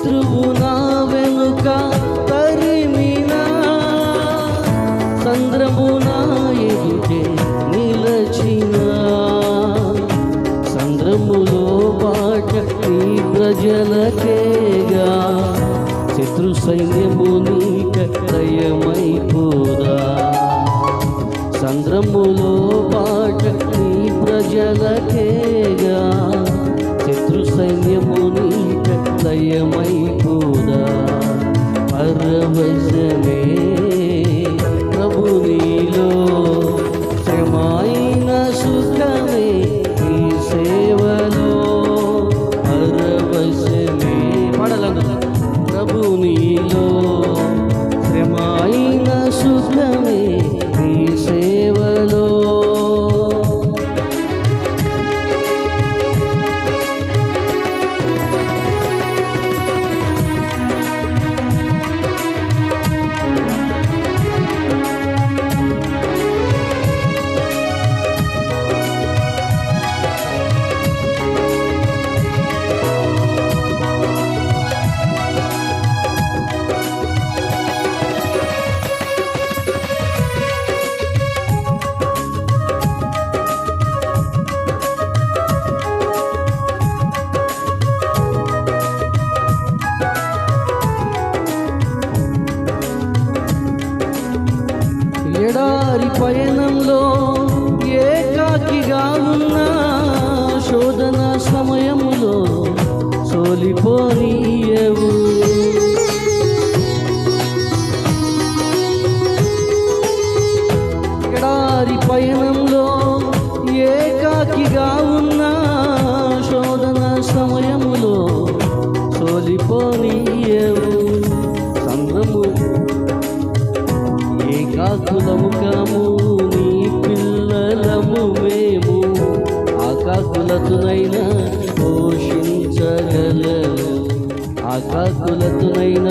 శత్రువు నా వెనుక తరిమినా, సంద్రము నా ఎదుటే నిలచిన, సంద్రములో బాట నీ ప్రజలకేగా, శత్రు సైన్యము నీక దయమైపోదా. సంద్రములో బాట నీ ప్రజలకేగా, శత్రు సైన్యము నీక దయమైపోదా. పరవశమే ప్రభు నీలో, శ్రమైన సుఖమే నీ సేవలో. పరవశమే పడలను ప్రభు నీలో, శ్రమైన సుఖమే నీ సేవలో. ఎడారి పయనంలో ఏకాకిగా ఉన్న, శోధన సమయములో సోలిపోనీయవు. ఎడారి పయనంలో ఏకాకిగా ఉన్న, శోధన సమయములో సోలిపోనీయవు. సంద్రము ఏకాకులము కాము, నీ పిల్లలము మేము, ఆకాకులతునైనా పోషించగలము, ఆకాకులతునైనా